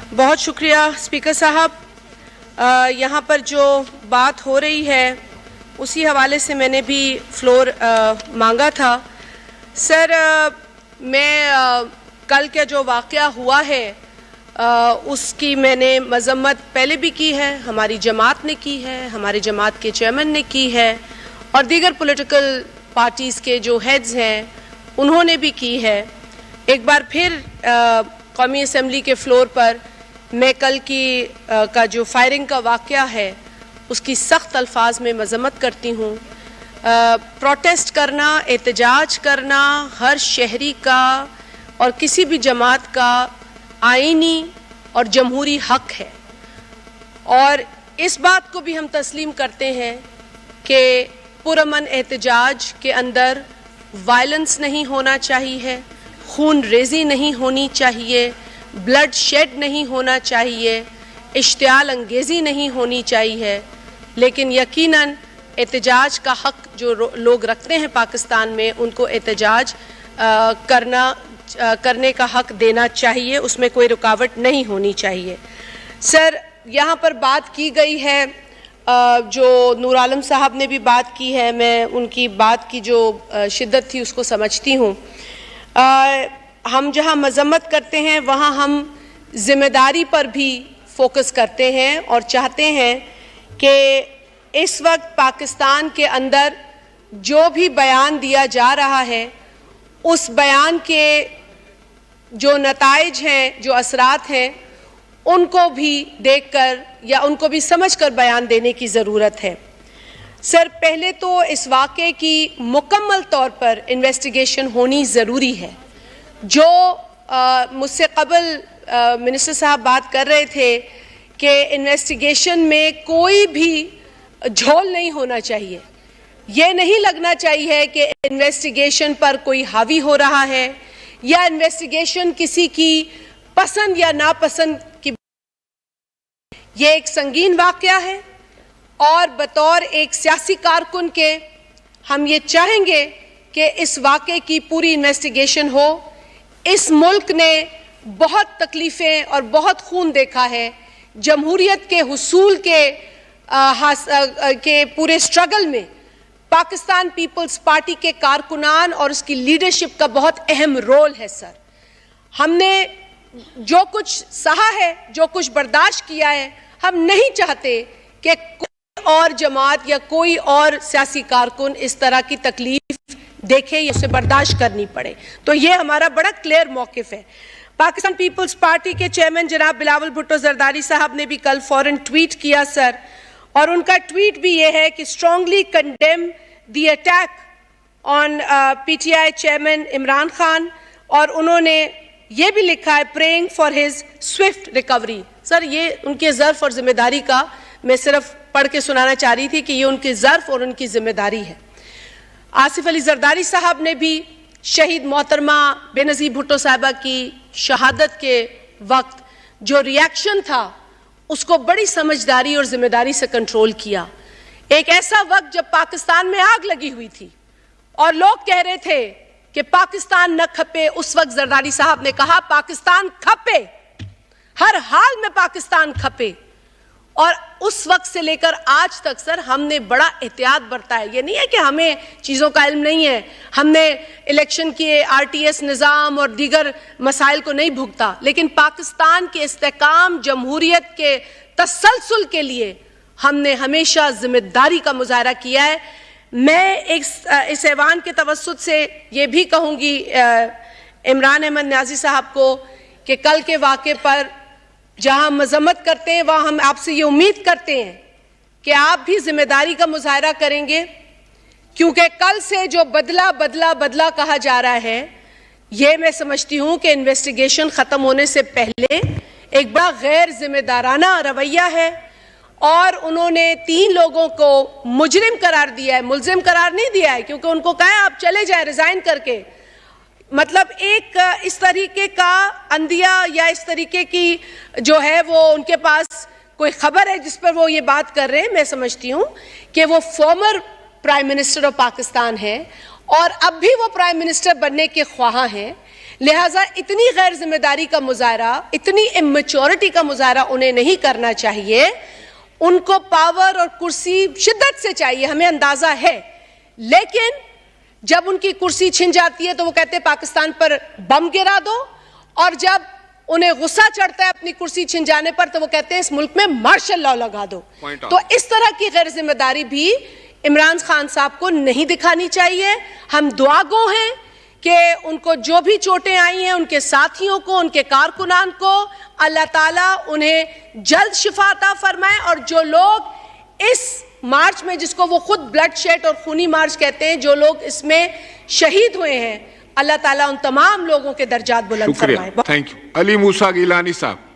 बहुत शुक्रिया स्पीकर साहब। यहाँ पर जो बात हो रही है उसी हवाले से मैंने भी फ्लोर मांगा था। सर, मैं कल का जो वाक़या हुआ है उसकी मैंने मज़म्मत पहले भी की है, हमारी जमात ने की है, हमारे जमात के चेयरमैन ने की है और दीगर पॉलिटिकल पार्टीज़ के जो हेड्स हैं उन्होंने भी की है। एक बार फिर कौमी असम्बली के फ्लोर पर मैं कल की का जो फायरिंग का वाक़या है उसकी सख्त अल्फाज में मज़म्मत करती हूँ। प्रोटेस्ट करना, एहतजाज करना हर शहरी का और किसी भी जमात का आईनी और जमहूरी हक है और इस बात को भी हम तस्लीम करते हैं कि पुरअमन एहतजाज के अंदर वायलेंस नहीं होना चाहिए, खून रेज़ी नहीं होनी चाहिए, ब्लड शेड नहीं होना चाहिए, इश्तियाल अंगेज़ी नहीं होनी चाहिए। लेकिन यकीनन एहतजाज का हक जो लोग रखते हैं पाकिस्तान में, उनको एहतजाज करने का हक देना चाहिए, उसमें कोई रुकावट नहीं होनी चाहिए। सर, यहाँ पर बात की गई है, जो नूर आलम साहब ने भी बात की है, मैं उनकी बात की जो शिद्दत थी उसको समझती हूँ। हम जहाँ मज़म्मत करते हैं वहाँ हम ज़िम्मेदारी पर भी फोकस करते हैं और चाहते हैं कि इस वक्त पाकिस्तान के अंदर जो भी बयान दिया जा रहा है उस बयान के जो नताइज हैं, जो असरात हैं, उनको भी देखकर या उनको भी समझकर बयान देने की ज़रूरत है। सर, पहले तो इस वाक़े की मुकम्मल तौर पर इन्वेस्टिगेशन होनी ज़रूरी है। जो मुझसे कबल मिनिस्टर साहब बात कर रहे थे कि इन्वेस्टिगेशन में कोई भी झोल नहीं होना चाहिए, ये नहीं लगना चाहिए कि इन्वेस्टिगेशन पर कोई हावी हो रहा है या इन्वेस्टिगेशन किसी की पसंद या नापसंद की। ये एक संगीन वाक़या है और बतौर एक सियासी कारकुन के हम ये चाहेंगे कि इस वाक़े की पूरी इन्वेस्टिगेशन हो। इस मुल्क ने बहुत तकलीफ़ें और बहुत खून देखा है। जमहूरियत के हुसूल के पूरे स्ट्रगल में पाकिस्तान पीपल्स पार्टी के कारकुनान और उसकी लीडरशिप का बहुत अहम रोल है। सर, हमने जो कुछ सहा है, जो कुछ बर्दाश्त किया है, हम नहीं चाहते कि कोई और जमात या कोई और सियासी कारकुन इस तरह की तकलीफ देखे या उसे बर्दाश्त करनी पड़े। तो ये हमारा बड़ा क्लियर मौक़िफ़ है। पाकिस्तान पीपल्स पार्टी के चेयरमैन जनाब बिलावल भुट्टो जरदारी साहब ने भी कल फौरन ट्वीट किया सर, और उनका ट्वीट भी ये है कि strongly condemn the attack on PTI chairman Imran Khan, और उन्होंने ये भी लिखा है praying for his Swift recovery. Sir, ये उनके ज़र्फ़ और ज़िम्मेदारी का मैं सिर्फ पढ़ के सुनाना चाह रही थी कि ये उनके ज़र्फ़ और उनकी ज़िम्मेदारी है। आसिफ अली जरदारी साहब ने भी शहीद मोहतरमा बेनज़ीर भुट्टो साहिबा की शहादत के वक्त जो रिएक्शन था उसको बड़ी समझदारी और ज़िम्मेदारी से कंट्रोल किया। एक ऐसा वक्त जब पाकिस्तान में आग लगी हुई थी और लोग कह रहे थे कि पाकिस्तान न खपे, उस वक्त जरदारी साहब ने कहा पाकिस्तान खपे, हर हाल में पाकिस्तान खपे। और उस वक्त से लेकर आज तक सर हमने बड़ा एहतियात बरता है। ये नहीं है कि हमें चीज़ों का इल्म नहीं है, हमने इलेक्शन के आरटीएस निज़ाम और दीगर मसाइल को नहीं भुगता, लेकिन पाकिस्तान के इस्तेकाम, जमहूरियत के तसलसल के लिए हमने हमेशा जिम्मेदारी का मुजाहरा किया है। मैं इस ऐवान के तवस्सुत से ये भी कहूँगी इमरान अहमद न्याज़ी साहब को कि कल के वाक़े पर जहाँ मज़म्मत करते हैं वहाँ हम आपसे ये उम्मीद करते हैं कि आप भी जिम्मेदारी का मुजाहरा करेंगे, क्योंकि कल से जो बदला बदला बदला कहा जा रहा है, ये मैं समझती हूँ कि इन्वेस्टिगेशन ख़त्म होने से पहले एक बड़ा गैर जिम्मेदाराना रवैया है। और उन्होंने 3 लोगों को मुजरिम करार दिया है, मुल्जिम करार नहीं दिया है, क्योंकि उनको कहा है आप चले जाए रिज़ाइन करके। मतलब एक इस तरीके का अंदिया या इस तरीके की जो है वो उनके पास कोई खबर है जिस पर वो ये बात कर रहे हैं। मैं समझती हूँ कि वो former prime minister of Pakistan है और अब भी वो प्राइम मिनिस्टर बनने के ख्वाह हैं, लिहाजा इतनी गैर जिम्मेदारी का मुजाहरा, इतनी इमेच्योरिटी का मुजाहरा उन्हें नहीं करना चाहिए। उनको पावर और कुर्सी शिद्दत से चाहिए, हमें अंदाजा है, लेकिन जब उनकी कुर्सी छिन जाती है तो वो कहते हैं पाकिस्तान पर बम गिरा दो, और जब उन्हें गुस्सा चढ़ता है अपनी कुर्सी छिन जाने पर तो वो कहते हैं इस मुल्क में मार्शल लॉ लगा दो। तो इस तरह की गैर जिम्मेदारी भी इमरान खान साहब को नहीं दिखानी चाहिए। हम दुआगो हैं कि उनको जो भी चोटें आई हैं, उनके साथियों को, उनके कारकुनान को अल्लाह ताला उन्हें जल्द शिफा अता फरमाए, और जो लोग इस मार्च में, जिसको वो खुद ब्लड शेड और खूनी मार्च कहते हैं, जो लोग इसमें शहीद हुए हैं, अल्लाह ताला उन तमाम लोगों के दर्जात बुलंद फरमाए। Thank you. अली मूसा गिलानी साहब।